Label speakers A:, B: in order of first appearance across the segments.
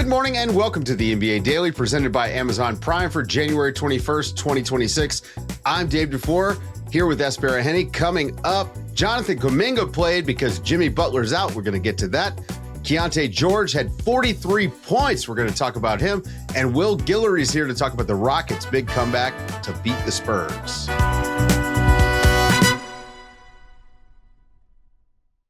A: Good morning and welcome to the NBA Daily presented by Amazon Prime for January 21st, 2026. I'm Dave DuFour here with Es Baraheni. Coming up, Jonathan Kuminga played because Jimmy Butler's out. We're going to get to that. Keyonte George had 43 points. We're going to talk about him. And Will Guillory's here to talk about the Rockets' big comeback to beat the Spurs.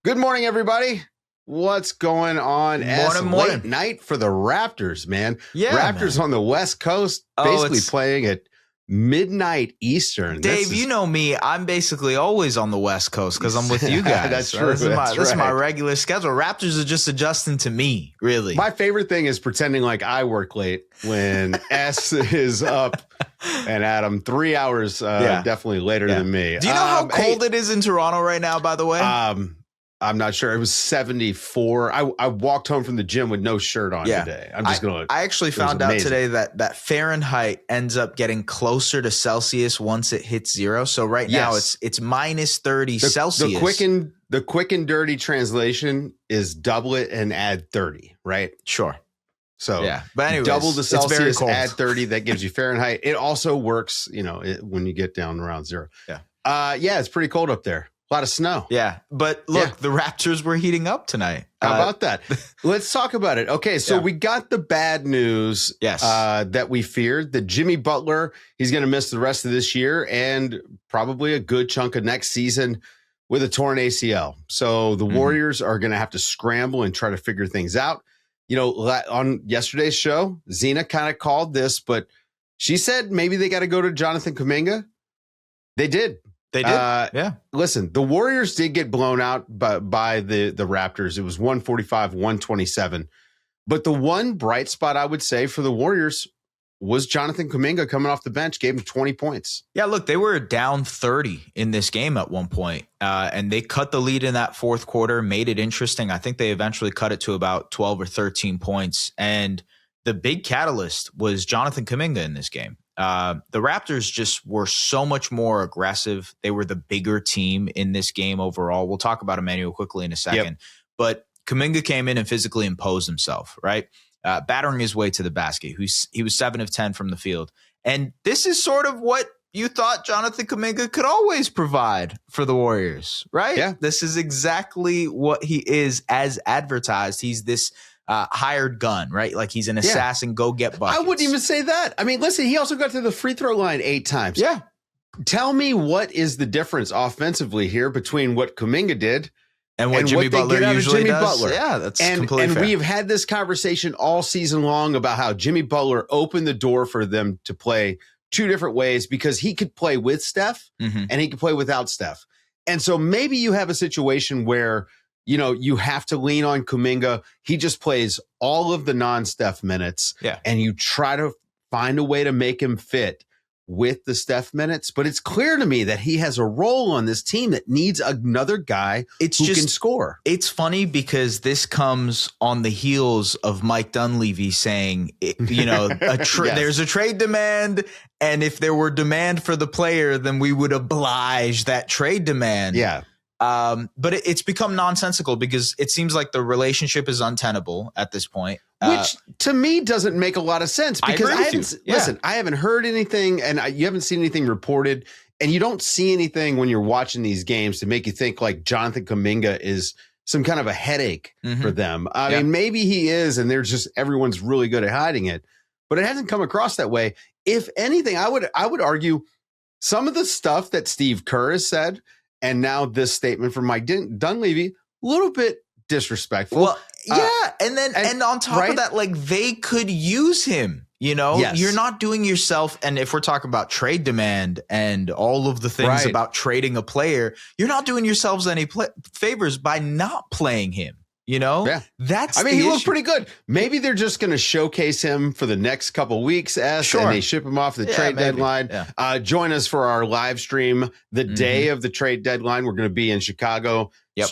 A: Good morning, everybody. What's going on? Late night for the Raptors, man.
B: Yeah,
A: Raptors on the West Coast, basically playing at midnight Eastern.
B: Dave, you know me. I'm basically always on the West Coast because I'm with you guys.
A: That's true.
B: This is my regular schedule. Raptors are just adjusting to me, really.
A: My favorite thing is pretending like I work late when S is up and Adam 3 hours definitely later than me.
B: Do you know how cold it is in Toronto right now, by the way?
A: I'm not sure. It was 74. I walked home from the gym with no shirt on today.
B: I actually found out today that Fahrenheit ends up getting closer to Celsius once it hits zero. So right now it's minus 30 Celsius.
A: The quick and dirty translation is double it and add 30, right?
B: Sure.
A: So
B: but anyways,
A: double the Celsius, add 30. That gives you Fahrenheit. It also works, when you get down around zero. It's pretty cold up there. A lot of snow.
B: Yeah. But look, the Raptors were heating up tonight.
A: How about that? Let's talk about it. Okay. So we got the bad news that we feared, that Jimmy Butler, he's going to miss the rest of this year and probably a good chunk of next season with a torn ACL. So the Warriors are going to have to scramble and try to figure things out. On yesterday's show, Zena kind of called this, but she said maybe they got to go to Jonathan Kuminga. They did.
B: They did.
A: Listen, the Warriors did get blown out by the Raptors. It was 145-127. But the one bright spot I would say for the Warriors was Jonathan Kuminga coming off the bench, gave him 20 points.
B: Yeah, look, they were down 30 in this game at one point, and they cut the lead in that fourth quarter, made it interesting. I think they eventually cut it to about 12 or 13 points. And the big catalyst was Jonathan Kuminga in this game. The Raptors just were so much more aggressive. They were the bigger team in this game overall. We'll talk about Immanuel Quickley in a second. But Kuminga came in and physically imposed himself, right? Battering his way to the basket. He was 7 of 10 from the field. And this is sort of what you thought Jonathan Kuminga could always provide for the Warriors, right?
A: Yeah.
B: This is exactly what he is as advertised. He's this hired gun, right? Like he's an assassin, go get buckets.
A: I wouldn't even say that. I mean, listen, he also got to the free throw line 8 times.
B: Yeah.
A: Tell me what is the difference offensively here between what Kuminga did
B: and what Jimmy Butler usually does.
A: Butler.
B: Yeah, that's completely fair.
A: And we've had this conversation all season long about how Jimmy Butler opened the door for them to play 2 different ways because he could play with Steph and he could play without Steph. And so maybe you have a situation where you have to lean on Kuminga. He just plays all of the non-Steph minutes.
B: Yeah.
A: And you try to find a way to make him fit with the Steph minutes. But it's clear to me that he has a role on this team that needs another guy who can score.
B: It's funny because this comes on the heels of Mike Dunleavy saying, there's a trade demand. And if there were demand for the player, then we would oblige that trade demand.
A: Yeah.
B: But it's become nonsensical because it seems like the relationship is untenable at this point.
A: Which to me doesn't make a lot of sense because I haven't heard anything and you haven't seen anything reported and you don't see anything when you're watching these games to make you think like Jonathan Kuminga is some kind of a headache for them. I mean, maybe he is and everyone's really good at hiding it, but it hasn't come across that way. If anything, I would argue some of the stuff that Steve Kerr has said and now this statement from Mike Dunleavy, a little bit disrespectful.
B: Well, and on top of that, like they could use him,
A: Yes.
B: You're not doing yourself. And if we're talking about trade demand and all of the things about trading a player, you're not doing yourselves any favors by not playing him. He looked pretty good. Maybe they're just going to showcase him for the next couple weeks, and they ship him off the trade deadline.
A: Yeah. Join us for our live stream the day of the trade deadline. We're going to be in Chicago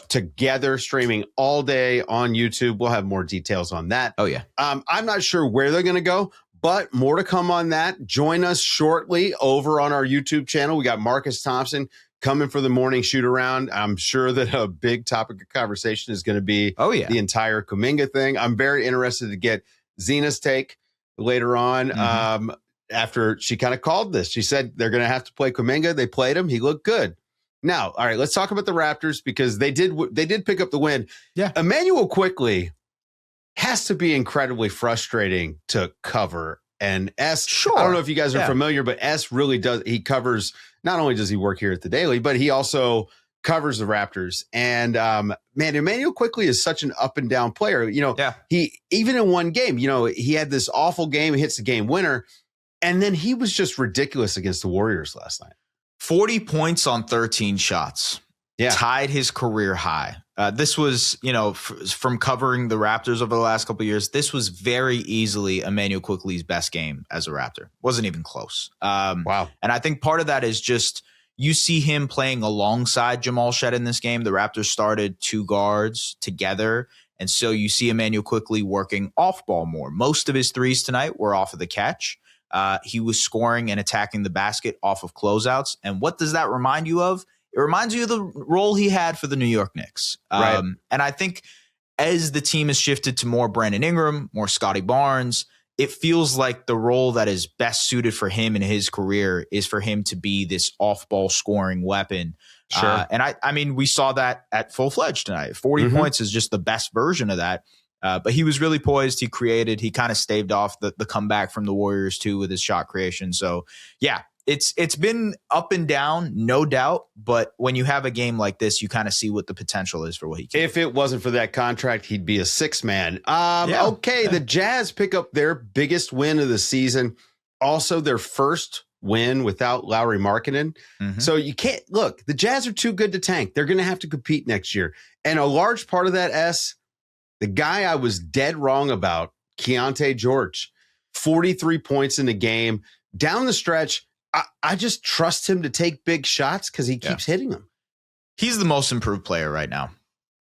A: together, streaming all day on YouTube. We'll have more details on that.
B: Oh, yeah.
A: I'm not sure where they're going to go, but more to come on that. Join us shortly over on our YouTube channel. We got Marcus Thompson coming for the morning shoot around. I'm sure that a big topic of conversation is going to be the entire Kuminga thing. I'm very interested to get Zena's take later on. After she kind of called this, she said they're going to have to play Kuminga. They played him. He looked good. Now, all right, let's talk about the Raptors because they did pick up the win.
B: Yeah.
A: Immanuel Quickley has to be incredibly frustrating to cover. And S, sure. I don't know if you guys are familiar, but S really does. He covers, not only does he work here at the Daily, but he also covers the Raptors. And man, Immanuel Quickley is such an up and down player. He, even in one game, he had this awful game, he hits the game winner. And then he was just ridiculous against the Warriors last night.
B: 40 points on 13 shots. Yeah. Tied his career high. This was, from covering the Raptors over the last couple of years, this was very easily Immanuel Quickley's best game as a Raptor. Wasn't even close.
A: Wow.
B: And I think part of that is just you see him playing alongside Jamal Shead in this game. The Raptors started 2 guards together. And so you see Immanuel Quickley working off ball more. Most of his threes tonight were off of the catch. He was scoring and attacking the basket off of closeouts. And what does that remind you of? It reminds you of the role he had for the New York Knicks.
A: Right.
B: And I think as the team has shifted to more Brandon Ingram, more Scotty Barnes, it feels like the role that is best suited for him in his career is for him to be this off-ball scoring weapon.
A: Sure.
B: And I mean, we saw that at full-fledged tonight. 40 points is just the best version of that. But he was really poised. He created. He kind of staved off the comeback from the Warriors too with his shot creation. So yeah, it's been up and down, no doubt. But when you have a game like this, you kind of see what the potential is for what he can.
A: If it wasn't for that contract, he'd be a 6-man. The Jazz pick up their biggest win of the season. Also, their first win without Lauri Markkanen. So you can't look. The Jazz are too good to tank. They're going to have to compete next year, and a large part of that the guy I was dead wrong about, Keyonte George, 43 points in the game. Down the stretch, I just trust him to take big shots because he keeps hitting them.
B: He's the most improved player right now.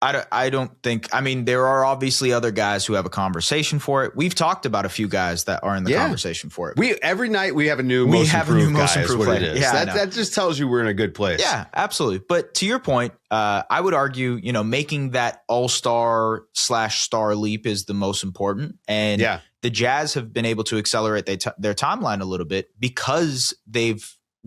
B: I don't think, there are obviously other guys who have a conversation for it. We've talked about a few guys that are in the conversation for it.
A: Every night we have a new most improved player. It is. Yeah, that just tells you we're in a good place.
B: Yeah, absolutely. But to your point, I would argue, making that all-star / star leap is the most important. And the Jazz have been able to accelerate their timeline a little bit because they've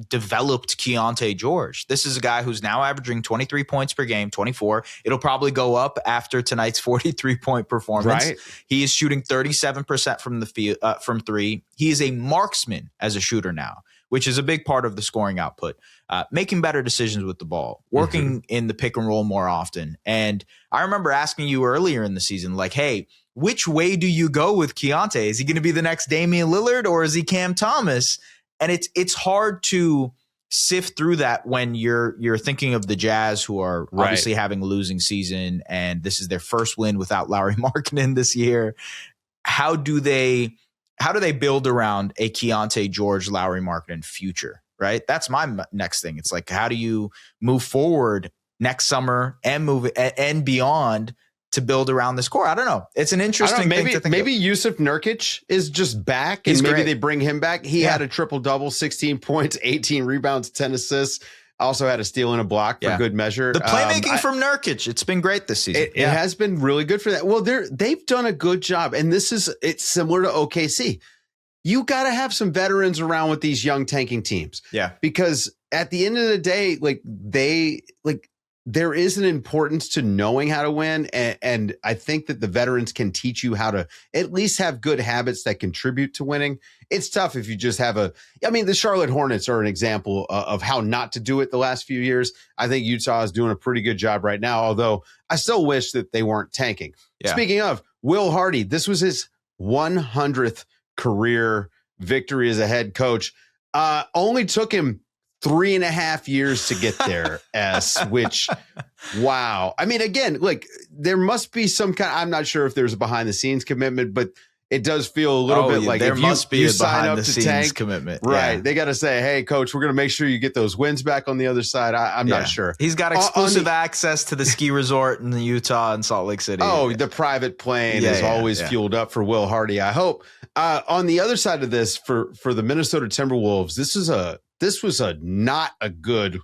B: developed Keyonte George. This is a guy who's now averaging 23 points per game, 24. It'll probably go up after tonight's 43-point performance.
A: Right.
B: He is shooting 37% from the field, from 3. He is a marksman as a shooter now, which is a big part of the scoring output. Making better decisions with the ball, working in the pick and roll more often. And I remember asking you earlier in the season, like, hey, which way do you go with Keyonte? Is he going to be the next Damian Lillard or is he Cam Thomas? And it's hard to sift through that when you're thinking of the Jazz, who are obviously having a losing season, and this is their first win without Lauri Markkanen this year. How do they build around a Keyonte George, Lauri Markkanen future? Right, that's my next thing. It's like, how do you move forward next summer and beyond to build around this core? I don't know. It's an interesting thing to think
A: maybe Jusuf Nurkić is just back, and maybe they bring him back. He had a triple-double, 16 points, 18 rebounds, 10 assists. Also had a steal and a block for good measure.
B: The playmaking from Nurkić, it's been great this season.
A: It has been really good for that. Well, they've done a good job, and it's similar to OKC. You got to have some veterans around with these young tanking teams.
B: Yeah.
A: Because at the end of the day, there is an importance to knowing how to win. And I think that the veterans can teach you how to at least have good habits that contribute to winning. It's tough if you just have the Charlotte Hornets are an example of how not to do it the last few years. I think Utah is doing a pretty good job right now, although I still wish that they weren't tanking. Yeah. Speaking of Will Hardy, this was his 100th career victory as a head coach. Only took him 3.5 years to get there, which, wow. I mean, again, there must be some kind, I'm not sure if there's a behind the scenes commitment, but it does feel a little bit like
B: there
A: if
B: must be
A: you
B: a
A: sign
B: behind
A: up
B: the
A: to
B: scenes
A: tank
B: commitment.
A: Right.
B: Yeah.
A: They got to say, hey, coach, we're going to make sure you get those wins back on the other side. I'm not sure.
B: He's got exclusive access to the ski resort in Utah and Salt Lake City.
A: Oh, the private plane is always fueled up for Will Hardy, I hope. On the other side of this, for the Minnesota Timberwolves, this was not a good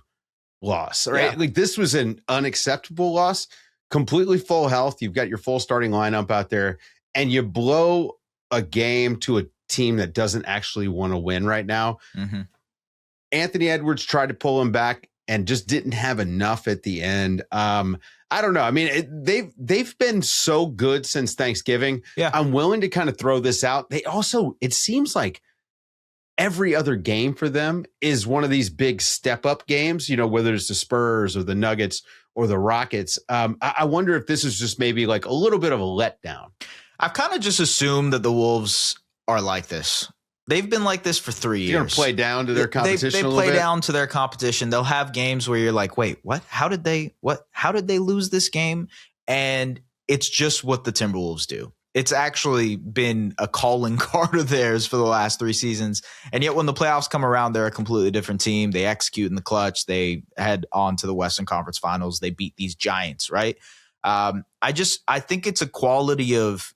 A: loss, right? Yeah. This was an unacceptable loss. Completely full health. You've got your full starting lineup out there, and you blow a game to a team that doesn't actually want to win right now.
B: Mm-hmm.
A: Anthony Edwards tried to pull him back and just didn't have enough at the end. I don't know. I mean, they've been so good since Thanksgiving.
B: Yeah.
A: I'm willing to kind of throw this out. They also, it seems like every other game for them is one of these big step up games, you know, whether it's the Spurs or the Nuggets or the Rockets. I wonder if this is just maybe like a little bit of a letdown.
B: I've kind of just assumed that the Wolves are like this. They've been like this for 3 years.
A: You're going to play down to their competition
B: they
A: a little
B: play
A: bit?
B: down to their competition. They'll have games where you're like, wait, what? How did they lose this game? And it's just what the Timberwolves do. It's actually been a calling card of theirs for the last 3 seasons. And yet when the playoffs come around, they're a completely different team. They execute in the clutch. They head on to the Western Conference Finals. They beat these giants, right? I think it's a quality of,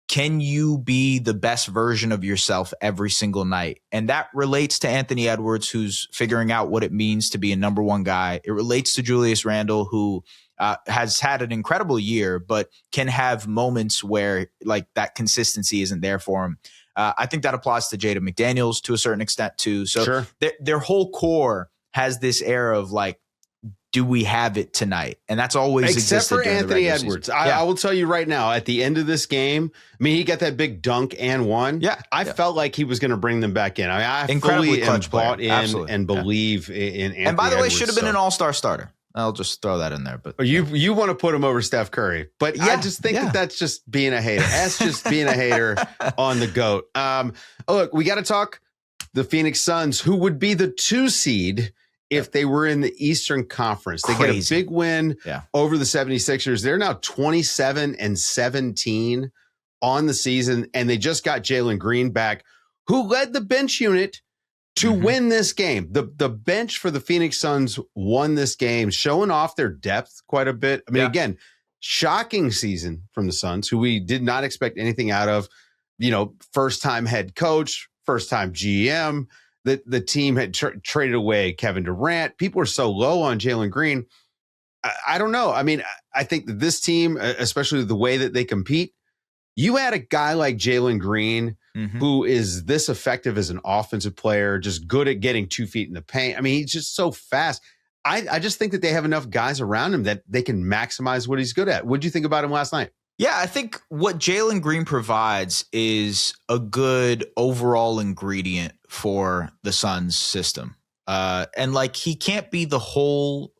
B: can you be the best version of yourself every single night? And that relates to Anthony Edwards, who's figuring out what it means to be a number one guy. It relates to Julius Randle, who has had an incredible year, but can have moments where like that consistency isn't there for him. I think that applies to Jaden McDaniels to a certain extent too. So
A: sure.
B: Their whole core has this air of like, do we have it tonight? And that's always
A: except for Anthony
B: Edwards.
A: I will tell you right now, at the end of this game, I mean, he got that big dunk and won.
B: Yeah,
A: I felt like he was going to bring them back in. I mean, I
B: incredibly
A: fully
B: clutch
A: bought in
B: Absolutely.
A: and believe in Anthony
B: And by the way,
A: Edwards,
B: should have been an all-star starter. I'll just throw that in there. But
A: you want to put him over Steph Curry, but yeah, I just think that's just being a hater. That's just being a hater on the GOAT. Look, we got to talk the Phoenix Suns, who would be the 2 seed if they were in the Eastern Conference. They get a big win over the 76ers. They're now 27-17 on the season, and they just got Jalen Green back, who led the bench unit to win this game. The bench for the Phoenix Suns won this game, showing off their depth quite a bit. I mean, again, shocking season from the Suns, who we did not expect anything out of. You know, first-time head coach, first-time GM. The team had traded away Kevin Durant. People are so low on Jalen Green. I don't know. I mean, I think that this team, especially the way that they compete, you add a guy like Jalen Green, who is this effective as an offensive player, just good at getting 2 feet in the paint. I mean, he's just so fast. I just think that they have enough guys around him that they can maximize what he's good at. What did you think about him last night?
B: Yeah, I think what Jalen Green provides is a good overall ingredient for the Suns system. And like, he can't be the whole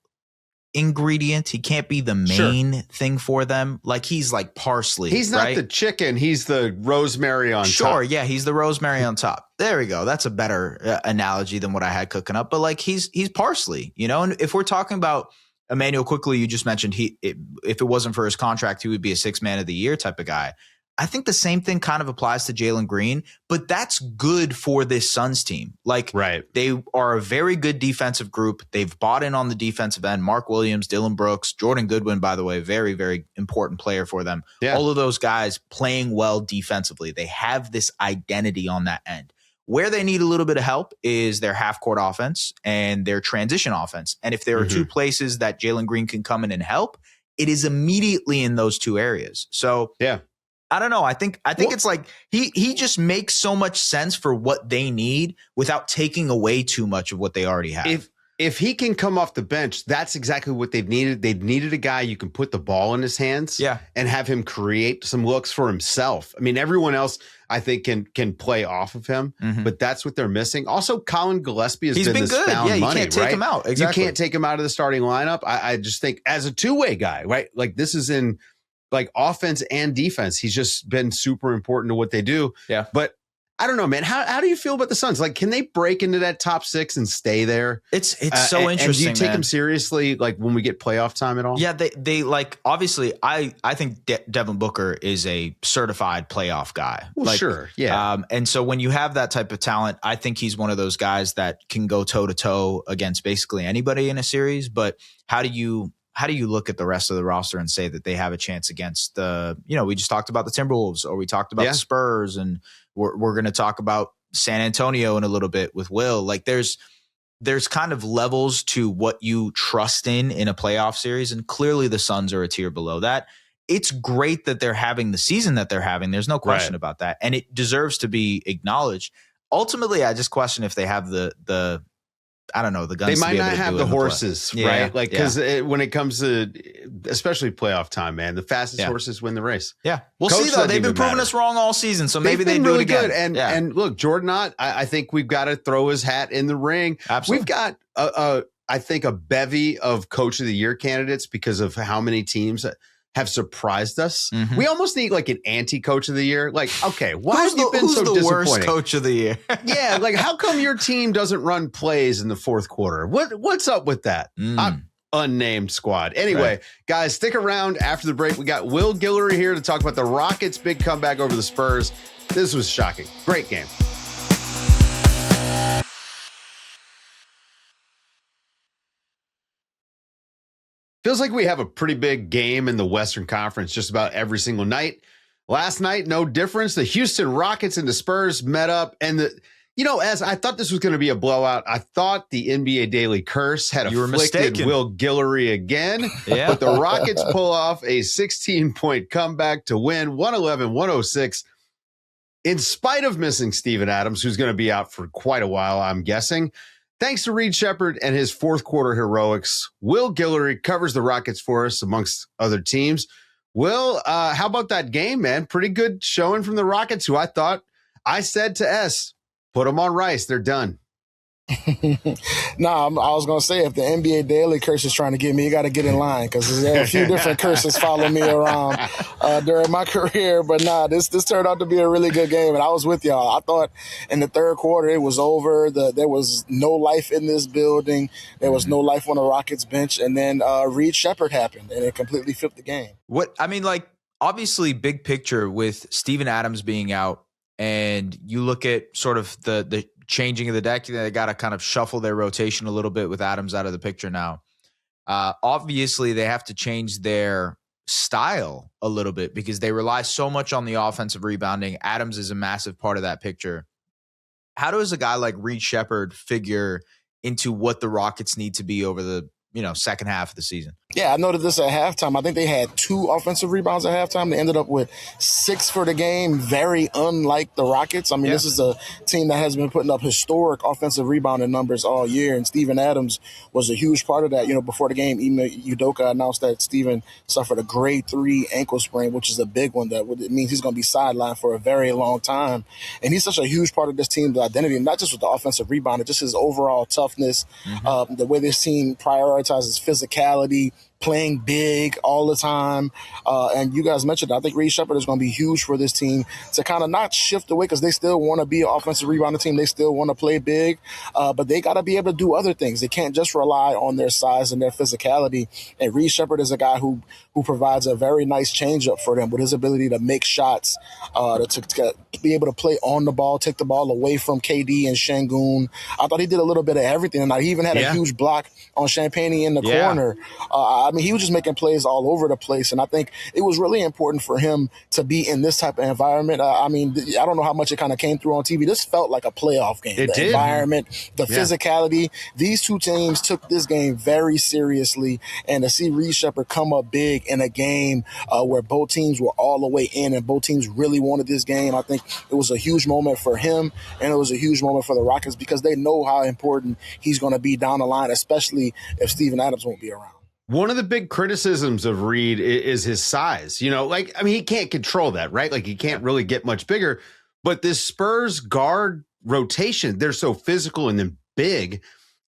B: ingredient. He can't be the main thing for them. Like, he's like parsley.
A: He's not the chicken. He's the rosemary on top.
B: Sure. Yeah. He's the rosemary on top. There we go. That's a better analogy than what I had cooking up. But like, he's parsley, you know, and if we're talking about Immanuel Quickley, you just mentioned if it wasn't for his contract, he would be a 6th man of the year type of guy. I think the same thing kind of applies to Jalen Green, but that's good for this Suns team. Like, they are a very good defensive group. They've bought in on the defensive end. Mark Williams, Dylan Brooks, Jordan Goodwin, by the way, very, very important player for them. Yeah. All of those guys playing well defensively. They have this identity on that end. Where they need a little bit of help is their half-court offense and their transition offense. And if there are 2 places that Jalen Green can come in and help, it is immediately in those 2 areas. So I don't know. I think it's like he just makes so much sense for what they need without taking away too much of what they already have.
A: If he can come off the bench, that's exactly what they've needed. They've needed a guy you can put the ball in his hands and have him create some looks for himself. I mean, everyone else, I think, can play off of him, but that's what they're missing. Also, Colin Gillespie has been this
B: good.
A: found
B: you
A: money,
B: can't take him out. Exactly.
A: You can't take him out of the starting lineup. I just think as a 2-way guy, right? Like, this is in like offense and defense. He's just been super important to what they do.
B: Yeah.
A: But I don't know, man. How do you feel about the Suns? Like, can they break into that top 6 and stay there?
B: It's so interesting.
A: And do you take them seriously, like, when we get playoff time at all?
B: Yeah, they like, obviously, I think Devin Booker is a certified playoff guy.
A: Well, sure, yeah.
B: And so when you have that type of talent, I think he's one of those guys that can go toe to toe against basically anybody in a series. But how do you look at the rest of the roster and say that they have a chance against we just talked about the Timberwolves, or we talked about the Spurs, and we're going to talk about San Antonio in a little bit with Will. Like, there's kind of levels to what you trust in a playoff series, and clearly the Suns are a tier below that. it's great that they're having the season that they're having. There's no question about that. And it deserves to be acknowledged. Ultimately, I just question if they have the I don't know, the guns.
A: They might
B: to be
A: not
B: able to
A: have
B: do
A: the
B: it
A: horses, right? Like, because when it comes to, especially playoff time, man, the fastest horses win the race.
B: Yeah. We'll see, though. They've been proving us wrong all season, so maybe they do it again.
A: Good. And look, Jordan Ott, I think we've got to throw his hat in the ring.
B: Absolutely.
A: We've got, I think, a bevy of Coach of the Year candidates because of how many teams have surprised us. Mm-hmm. We almost need like an anti-Coach of the Year. Like, okay, why have you been so disappointing? Who's the worst
B: Coach of the Year?
A: Yeah, like how come your team doesn't run plays in the fourth quarter? What's up with that? Unnamed squad. Anyway, guys, stick around after the break. We got Will Guillory here to talk about the Rockets' big comeback over the Spurs. This was shocking. Great game. Feels like we have a pretty big game in the Western Conference just about every single night. Last night, no difference. The Houston Rockets and the Spurs met up. And, as I thought this was going to be a blowout, I thought the NBA Daily Curse had afflicted Will Guillory again. Yeah. But the Rockets pull off a 16-point comeback to win 111-106 in spite of missing Steven Adams, who's going to be out for quite a while, I'm guessing. Thanks to Reed Sheppard and his fourth quarter heroics, Will Guillory covers the Rockets for us amongst other teams. Will, how about that game, man? Pretty good showing from the Rockets, who I said to S, put them on rice. They're done.
C: I was going to say, if the NBA Daily Curse is trying to get me, you got to get in line, because there are a few different curses following me around during my career. But this turned out to be a really good game, and I was with y'all. I thought in the third quarter it was over. There was no life in this building. There was no life on the Rockets bench, and then Reed Sheppard happened, and it completely flipped the game.
B: Obviously, big picture with Steven Adams being out, and you look at sort of the changing of the deck, they got to kind of shuffle their rotation a little bit with Adams out of the picture now. Obviously, they have to change their style a little bit because they rely so much on the offensive rebounding. Adams is a massive part of that picture. How does a guy like Reed Sheppard figure into what the Rockets need to be over the second half of the season?
C: Yeah, I noted this at halftime. I think they had 2 offensive rebounds at halftime. They ended up with 6 for the game, very unlike the Rockets. This is a team that has been putting up historic offensive rebounding numbers all year, and Steven Adams was a huge part of that. Before the game, Ime Udoka announced that Steven suffered a grade 3 ankle sprain, which is a big one. That means he's going to be sidelined for a very long time. And he's such a huge part of this team's identity, not just with the offensive rebounding, just his overall toughness, the way this team prioritizes physicality, playing big all the time. And you guys mentioned, I think Reed Sheppard is going to be huge for this team to kind of not shift away, because they still want to be an offensive rebounding team. They still want to play big, but they got to be able to do other things. They can't just rely on their size and their physicality. And Reed Sheppard is a guy who provides a very nice changeup for them with his ability to make shots, to be able to play on the ball, take the ball away from KD and Şengün. I thought he did a little bit of everything. And he even had a huge block on Champagne in the corner. He was just making plays all over the place, and I think it was really important for him to be in this type of environment. I don't know how much it kind of came through on TV. This felt like a playoff game.
A: It did.
C: Environment, the physicality. These two teams took this game very seriously, and to see Reed Sheppard come up big in a game where both teams were all the way in and both teams really wanted this game, I think it was a huge moment for him, and it was a huge moment for the Rockets, because they know how important he's going to be down the line, especially if Steven Adams won't be around.
A: One of the big criticisms of Reed is his size. He can't control that, right? Like, he can't really get much bigger. But this Spurs guard rotation, they're so physical and then big.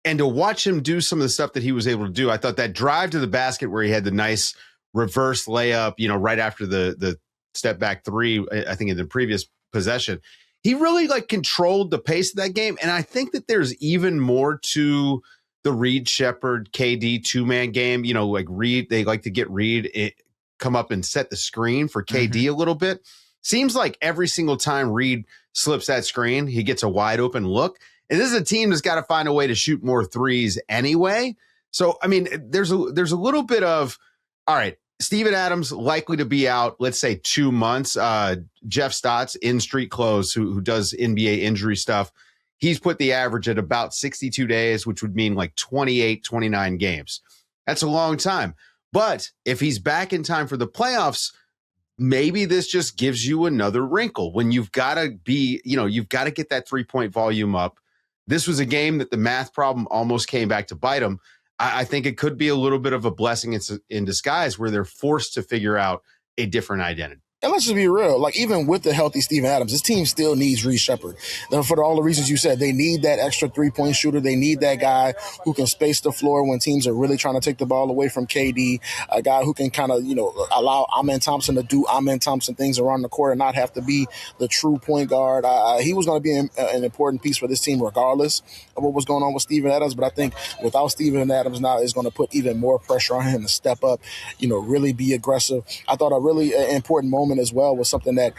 A: And to watch him do some of the stuff that he was able to do, I thought that drive to the basket where he had the nice reverse layup, right after the step back 3, I think in the previous possession, he really controlled the pace of that game. And I think that there's even more to the Reed Sheppard KD 2-man game. Reed, they like to get Reed come up and set the screen for KD a little bit. Seems like every single time Reed slips that screen, he gets a wide open look. And this is a team that's got to find a way to shoot more threes anyway. So, there's a little bit of, all right, Steven Adams likely to be out, let's say 2 months. Jeff Stotts in street clothes, who does NBA injury stuff, he's put the average at about 62 days, which would mean 28, 29 games. That's a long time. But if he's back in time for the playoffs, maybe this just gives you another wrinkle when you've got to be, you've got to get that 3-point volume up. This was a game that the math problem almost came back to bite them. I think it could be a little bit of a blessing in disguise where they're forced to figure out a different identity.
C: And let's just be real. Like, even with the healthy Steven Adams, this team still needs Reed Sheppard. For all the reasons you said, they need that extra 3-point shooter. They need that guy who can space the floor when teams are really trying to take the ball away from KD. A guy who can kind of, allow Amen Thompson to do Amen Thompson things around the court and not have to be the true point guard. He was going to be an important piece for this team regardless of what was going on with Steven Adams. But I think without Steven Adams now, it's going to put even more pressure on him to step up, really be aggressive. I thought a really important moment as well was something that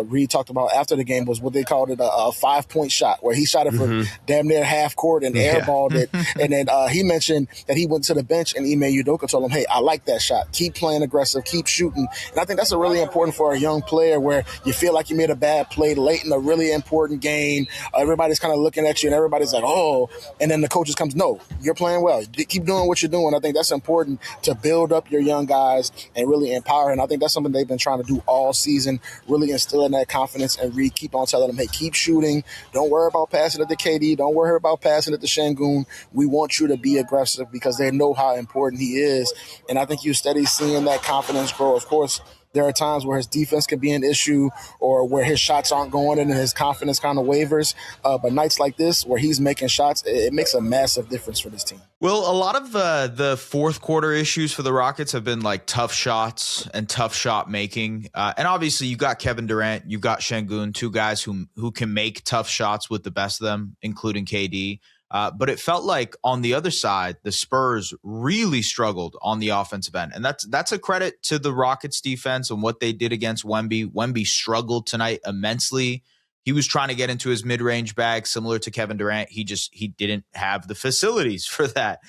C: Reed talked about after the game, was what they called it a 5-point shot, where he shot it from damn near half court and airballed it. And then he mentioned that he went to the bench and Ime Udoka told him, hey, I like that shot. Keep playing aggressive, keep shooting. And I think that's a really important for a young player where you feel like you made a bad play late in a really important game. Everybody's kind of looking at you and everybody's like, oh, and then the coaches comes, no, you're playing well. Keep doing what you're doing. I think that's important to build up your young guys and really empower. And I think that's something they've been trying to do all season, really instilling that confidence, and Reed keep on telling them, hey, keep shooting. Don't worry about passing it to KD. Don't worry about passing it to Şengün. We want you to be aggressive because they know how important he is. And I think you steady seeing that confidence grow. Of course, there are times where his defense can be an issue or where his shots aren't going in and his confidence kind of wavers. But nights like this where he's making shots, it makes a massive difference for this team.
B: Well, a lot of the fourth quarter issues for the Rockets have been like tough shots and tough shot making. And obviously you got Kevin Durant, you've got Şengün, two guys who can make tough shots with the best of them, including KD. But it felt like on the other side, the Spurs really struggled on the offensive end. And that's a credit to the Rockets defense and what they did against Wemby. Wemby struggled tonight immensely. He was trying to get into his mid-range bag, similar to Kevin Durant. He didn't have the facilities for that.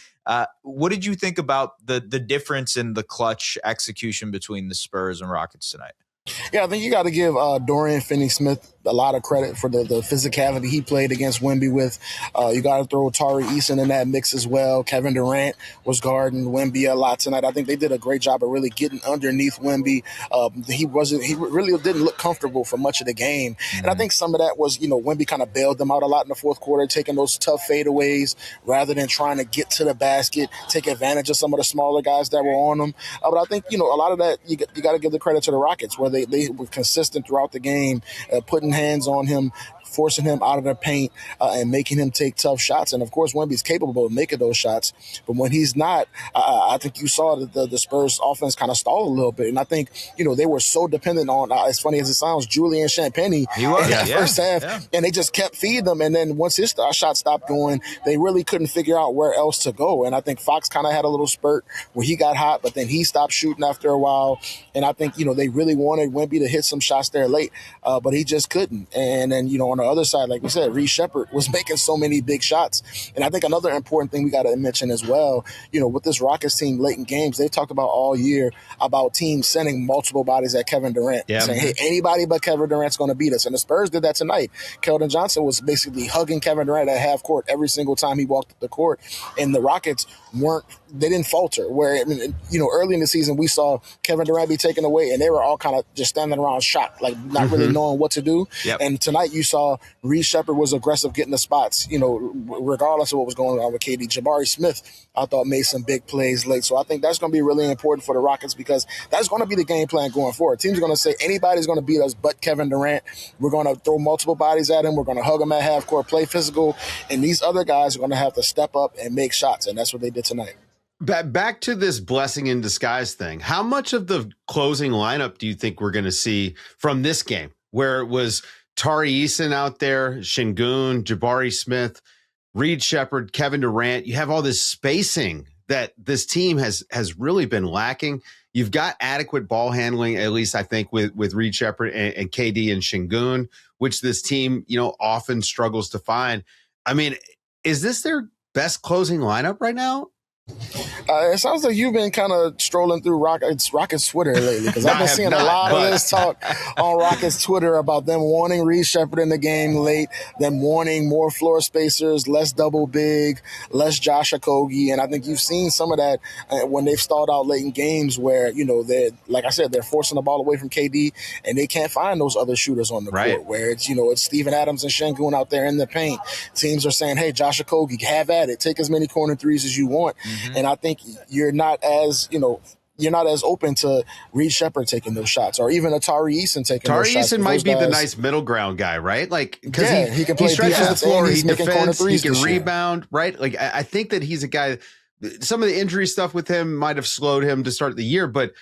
B: What did you think about the difference in the clutch execution between the Spurs and Rockets tonight?
C: Yeah, I think you got to give Dorian Finney-Smith a lot of credit for the physicality he played against Wemby with. You got to throw Tari Eason in that mix as well. Kevin Durant was guarding Wemby a lot tonight. I think they did a great job of really getting underneath Wemby. He really didn't look comfortable for much of the game. And I think some of that was, Wemby kind of bailed them out a lot in the fourth quarter, taking those tough fadeaways rather than trying to get to the basket, take advantage of some of the smaller guys that were on them. But I think, a lot of that, you got to give the credit to the Rockets, where they were consistent throughout the game, putting hands on him, forcing him out of the paint and making him take tough shots. And, of course, Wemby's capable of making those shots. But when he's not, I think you saw that the Spurs offense kind of stall a little bit. And I think, they were so dependent on, as funny as it sounds, Julian Champagnie in that first half. Yeah. And they just kept feeding them. And then once his shot stopped going, they really couldn't figure out where else to go. And I think Fox kind of had a little spurt where he got hot, but then he stopped shooting after a while. And I think, they really wanted Wemby to hit some shots there late, but he just couldn't. And then, on the other side, like we said, Reed Sheppard was making so many big shots. And I think another important thing we got to mention as well, with this Rockets team late in games, they've talked about all year about teams sending multiple bodies at Kevin Durant, saying, hey, anybody but Kevin Durant's going to beat us. And the Spurs did that tonight. Keldon Johnson was basically hugging Kevin Durant at half court every single time he walked the court. And the Rockets they didn't falter. Where, early in the season, we saw Kevin Durant be taken away and they were all kind of just standing around shocked, like not really knowing what to do. Yep. And tonight you saw Reed Sheppard was aggressive getting the spots, regardless of what was going on with KD. Jabari Smith, I thought, made some big plays late. So I think that's going to be really important for the Rockets because that's going to be the game plan going forward. Teams are going to say anybody's going to beat us but Kevin Durant. We're going to throw multiple bodies at him. We're going to hug him at half court, play physical. And these other guys are going to have to step up and make shots. And that's what they did tonight.
A: Back to this blessing in disguise thing. How much of the closing lineup do you think we're going to see from this game where it was Tari Eason out there, Şengün, Jabari Smith, Reed Sheppard, Kevin Durant? You have all this spacing that this team has really been lacking. You've got adequate ball handling, at least I think, with Reed Sheppard and KD and Şengün, which this team, often struggles to find. I mean, is this their best closing lineup right now?
C: It sounds like you've been kind of strolling through Rockets Twitter lately, because I've been seeing a lot of this talk on Rockets Twitter about them wanting Reed Sheppard in the game late, them wanting more floor spacers, less double big, less Josh Okogie, and I think you've seen some of that when they've stalled out late in games where, you know, they're, like I said, they're forcing the ball away from KD and they can't find those other shooters on the court, where it's, you know, it's Steven Adams and Şengün out there in the paint. Teams are saying, hey, Josh Okogie, have at it. Take as many corner threes as you want. And I think you're not as open to Reed Sheppard taking those shots, or even a Tari Eason taking those shots.
A: Tari Eason might be the nice middle ground guy, right? Like, because
C: he can play
A: stretches the floor, he defends, he can
C: rebound,
A: rebound, right? Like, I think that he's a guy. Some of the injury stuff with him might have slowed him to start the year, but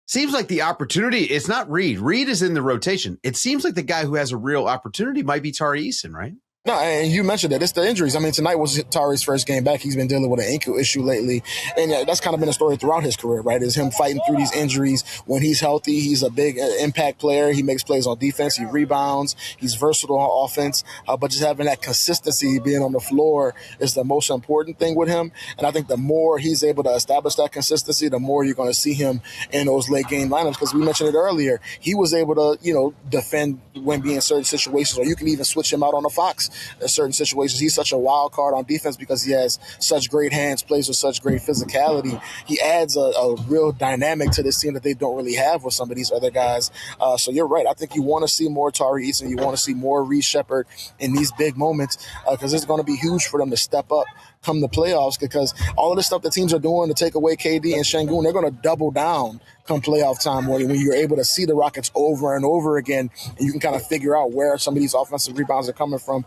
A: seems like the opportunity, it's not Reed. Reed is in the rotation. It seems like the guy who has a real opportunity might be Tari Eason, right?
C: No, and you mentioned that it's the injuries. I mean, tonight was Tari's first game back. He's been dealing with an ankle issue lately. And that's kind of been a story throughout his career, right? Is him fighting through these injuries. When he's healthy, he's a big impact player. He makes plays on defense. He rebounds. He's versatile on offense. But just having that consistency, being on the floor, is the most important thing with him. And I think the more he's able to establish that consistency, the more you're going to see him in those late game lineups. Because we mentioned it earlier, he was able to, you know, defend Wemby in certain situations, or you can even switch him out on the Fox in certain situations. He's such a wild card on defense because he has such great hands, plays with such great physicality. He adds a real dynamic to this team that they don't really have with some of these other guys. So you're right. I think you want to see more Tari Eason. You want to see more Reed Sheppard in these big moments, because it's going to be huge for them to step up come the playoffs, because all of the stuff that teams are doing to take away KD and Şengün, they're going to double down come playoff time when you're able to see the Rockets over and over again, and you can kind of figure out where some of these offensive rebounds are coming from.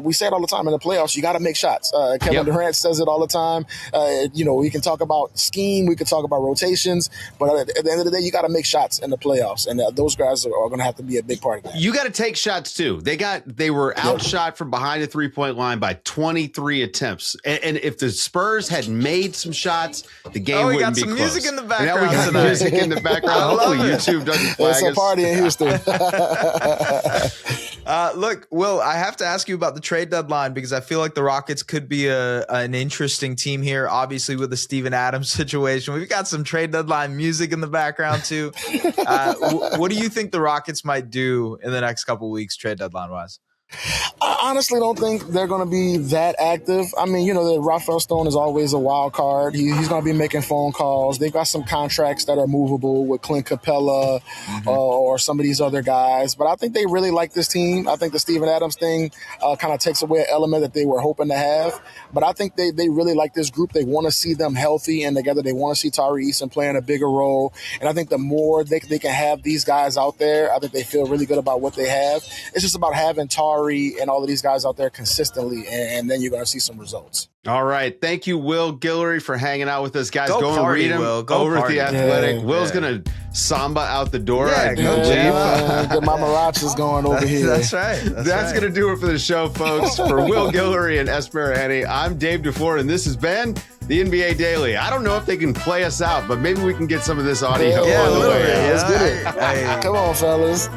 C: We say it all the time in the playoffs, you got to make shots. Kevin Durant says it all the time. We can talk about scheme, we can talk about rotations, but at the end of the day, you got to make shots in the playoffs, and those guys are going to have to be a big part of that.
A: You got to take shots too. They were outshot from behind the 3-point line by 23 attempts. And if the Spurs had made some shots, the game wouldn't be close.
B: We got some music in the background.
A: Now we got music in the background. Hopefully YouTube doesn't flag us.
C: It's a party in Houston.
B: Look, Will, I have to ask you about the trade deadline, because I feel like the Rockets could be an interesting team here. Obviously, with the Steven Adams situation, we've got some trade deadline music in the background too. What do you think the Rockets might do in the next couple of weeks, trade deadline wise?
C: I honestly don't think they're going to be that active. I mean, Rafael Stone is always a wild card. He's going to be making phone calls. They've got some contracts that are movable with Clint Capella or some of these other guys. But I think they really like this team. I think the Steven Adams thing kind of takes away an element that they were hoping to have. But I think they really like this group. They want to see them healthy and together. They want to see Tari Eason playing a bigger role. And I think the more they can have these guys out there, I think they feel really good about what they have. It's just about having Tari and all of these guys out there consistently, and then you're going to see some results.
A: All right. Thank you, Will Guillory, for hanging out with us, guys.
B: Go
A: and read him over at The Athletic. Will's going to samba out the door.
C: Get my marachas going over here.
A: That's right. That's going to do it for the show, folks. For Will Guillory and Es Baraheni, I'm Dave DuFour, and this has been the NBA Daily. I don't know if they can play us out, but maybe we can get some of this audio on the way out.
C: Let's get it. Come on, fellas.